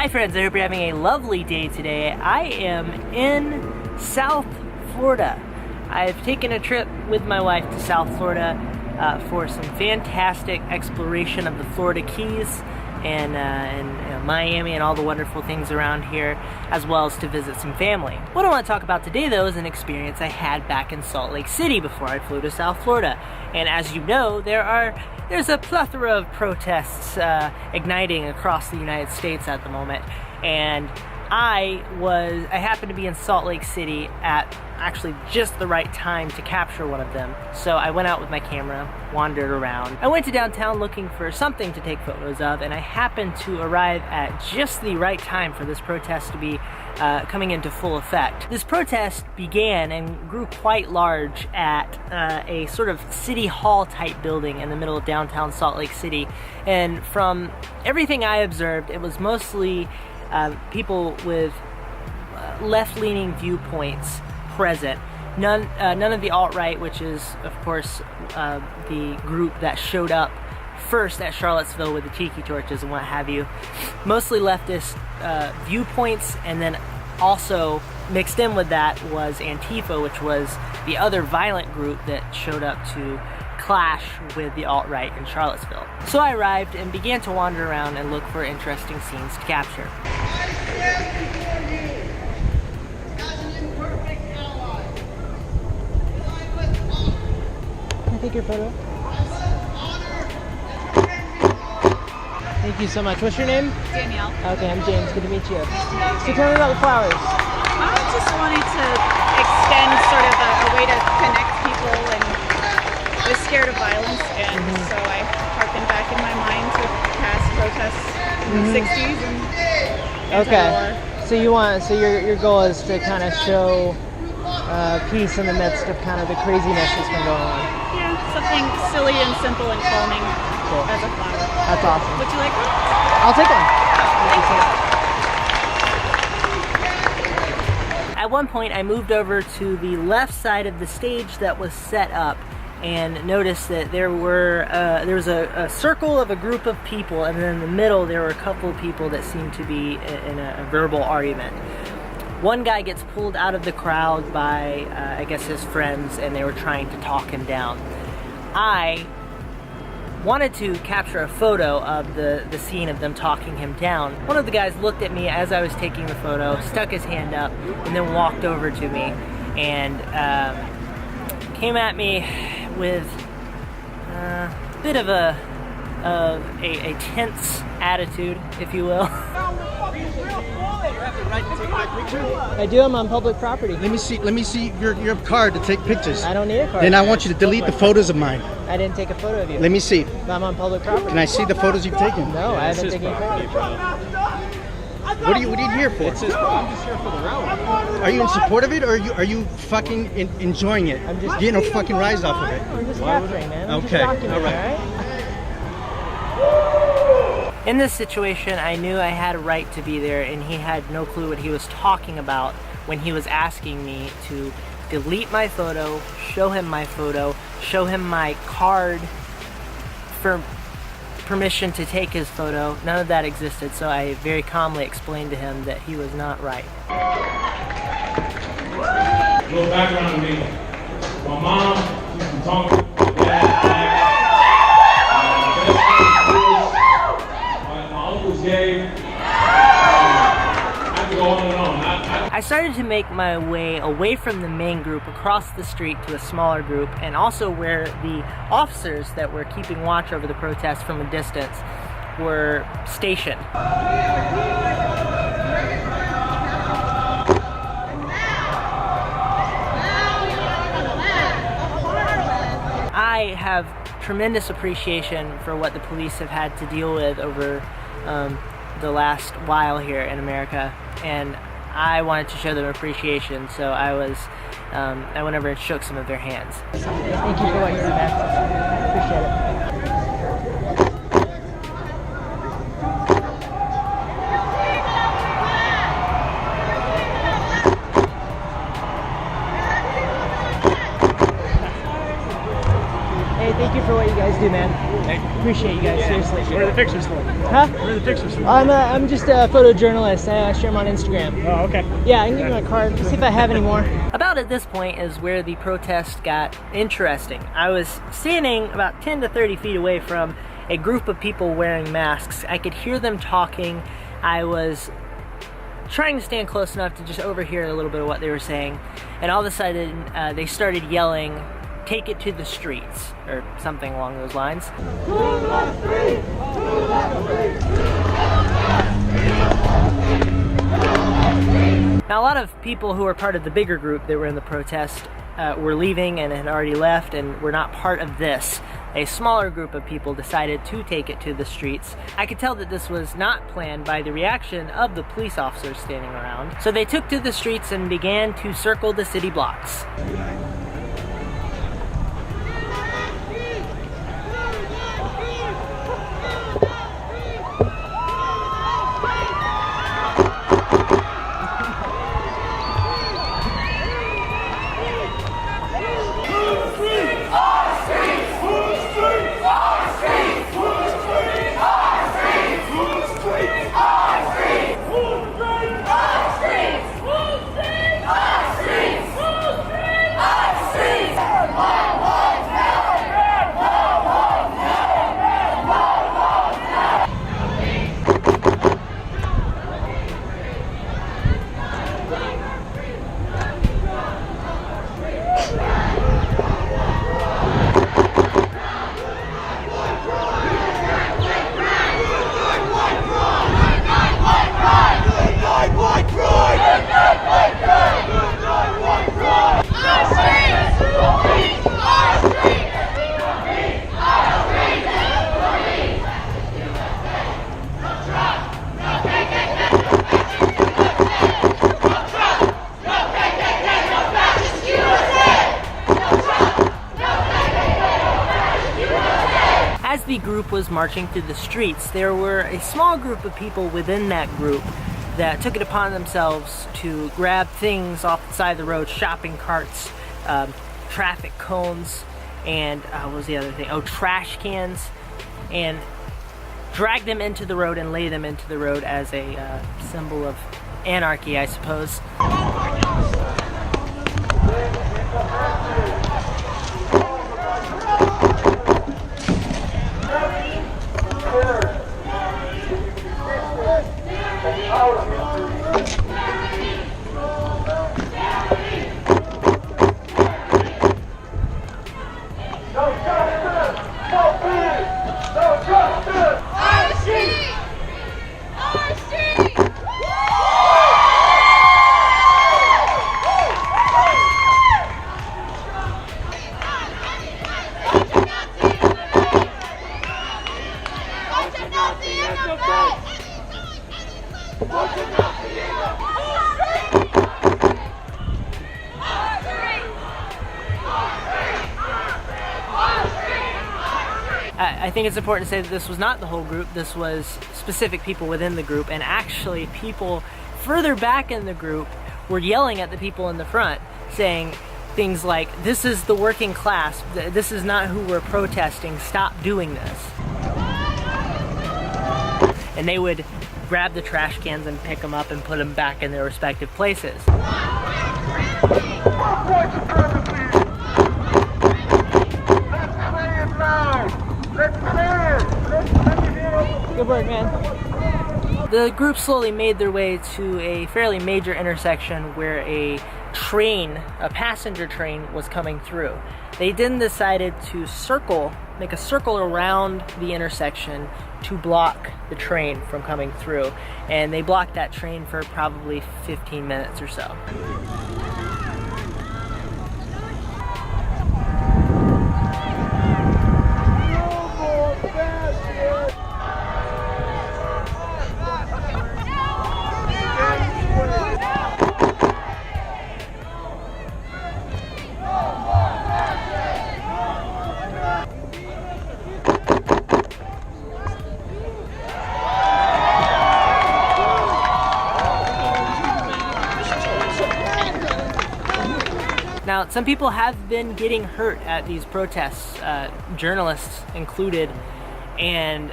friends, I hope you're having a lovely day today. I am in South Florida. I've taken a trip with my wife to South Florida for some fantastic exploration of the Florida Keys and Miami and all the wonderful things around here, as well as to visit some family. What I want to talk about today though is an experience I had back in Salt Lake City before I flew to South Florida. And as you know, there's a plethora of protests igniting across the United States at the moment. And I happened to be in Salt Lake City at actually just the right time to capture one of them. So I went out with my camera, wandered around. I went to downtown looking for something to take photos of, and I happened to arrive at just the right time for this protest to be coming into full effect. This protest began and grew quite large at a sort of city hall type building in the middle of downtown Salt Lake City. And from everything I observed, it was mostly people with left-leaning viewpoints present. None of the alt-right, which is of course the group that showed up first at Charlottesville with the tiki torches and what have you. Mostly leftist viewpoints, and then also mixed in with that was Antifa, which was the other violent group that showed up to clash with the alt-right in Charlottesville. So I arrived and began to wander around and look for interesting scenes to capture. Can I take your photo? Thank you so much. What's your name? Danielle. Okay, I'm James. Good to meet you. So tell me about the flowers. I just wanted to extend sort of a way to connect people, and I was scared of violence, and so I harkened back in my mind to past protests in the 60s and okay. So your goal is to kind of show peace in the midst of kind of the craziness that's been going on. Yeah, something silly and simple and calming. Cool. As a flower. That's awesome. Would you like one? I'll take one. Thank you. At one point, I moved over to the left side of the stage that was set up, and noticed that there was a circle of a group of people, and then in the middle there were a couple of people that seemed to be in a verbal argument. One guy gets pulled out of the crowd by, I guess, his friends, and they were trying to talk him down. I wanted to capture a photo of the scene of them talking him down. One of the guys looked at me as I was taking the photo, stuck his hand up, and then walked over to me and came at me with a bit of a tense attitude, if you will. I do. I'm on public property. Let me see your card to take pictures. I don't need a card. Then I want you to delete the photos of mine. I didn't take a photo of you. Let me see. I'm on public property. Can I see the photos you've taken? No, I haven't taken photos. What are you here for? I'm just here for the rally. Are you in support of it, or are you fucking enjoying it? I'm just getting a fucking rise off of it. I'm just capturing, man. I'm Okay. just documenting, All right. In this situation, I knew I had a right to be there, and he had no clue what he was talking about when he was asking me to delete my photo, show him my photo, show him my card for permission to take his photo. None of that existed, so I very calmly explained to him that he was not right. A little background on me. My mom, she's from Tonga. My dad, my uncle's gay. I could go on and on. I started to make my way away from the main group across the street to a smaller group, and also where the officers that were keeping watch over the protest from a distance were stationed. I have tremendous appreciation for what the police have had to deal with over the last while here in America, and I wanted to show them appreciation, so I went over and shook some of their hands. Thank you for what you did, man. Appreciate it. Hey, thank you for what you guys do, man. Thank you. appreciate you guys, seriously. Where are the pictures from? Huh? Where are the pictures from? I'm just a photojournalist. I share them on Instagram. Oh, okay. Yeah, I can give you my card. See if I have any more. About at this point is where the protest got interesting. I was standing about 10 to 30 feet away from a group of people wearing masks. I could hear them talking. I was trying to stand close enough to just overhear a little bit of what they were saying. And all of a sudden, they started yelling, "Take it to the streets," or something along those lines. Now, a lot of people who were part of the bigger group that were in the protest were leaving and had already left and were not part of this. A smaller group of people decided to take it to the streets. I could tell that this was not planned by the reaction of the police officers standing around. So they took to the streets and began to circle the city blocks. As the group was marching through the streets, there were a small group of people within that group that took it upon themselves to grab things off the side of the road, shopping carts, traffic cones, and what was the other thing? Oh, trash cans, and drag them into the road and lay them into the road as a symbol of anarchy, I suppose. I think it's important to say that this was not the whole group, this was specific people within the group, and actually people further back in the group were yelling at the people in the front, saying things like, "This is the working class, this is not who we're protesting, stop doing this." And they would grab the trash cans and pick them up and put them back in their respective places. Good work, man. The group slowly made their way to a fairly major intersection where a train, a passenger train, was coming through. They then decided to make a circle around the intersection to block the train from coming through. And they blocked that train for probably 15 minutes or so. Now, some people have been getting hurt at these protests, journalists included, and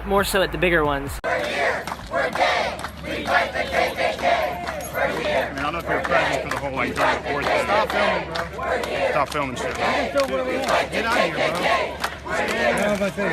more so at the bigger ones. We're here, we're gay, we fight the KKK. We're here. I mean, I don't know if you're present for the whole like during the fourth. Stop filming, bro. Stop filming shit. Bro. Get out of here,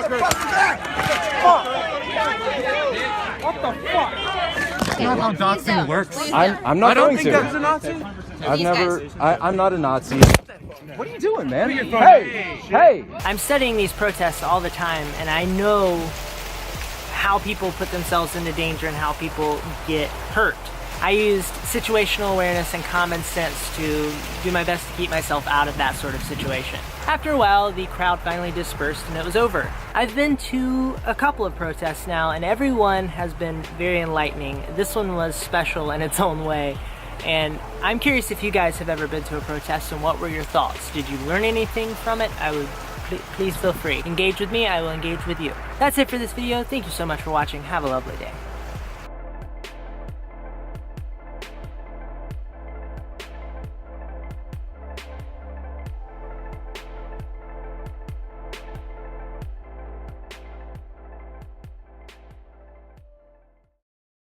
bro. What the fuck? That's not how doxing works. I'm not going to. That's a Nazi? I'm not a Nazi. What are you doing, man? Hey! I'm studying these protests all the time, and I know how people put themselves into danger and how people get hurt. I used situational awareness and common sense to do my best to keep myself out of that sort of situation. After a while, the crowd finally dispersed and it was over. I've been to a couple of protests now, and everyone has been very enlightening. This one was special in its own way. And I'm curious if you guys have ever been to a protest and what were your thoughts? Did you learn anything from it? Please feel free. Engage with me, I will engage with you. That's it for this video. Thank you so much for watching. Have a lovely day.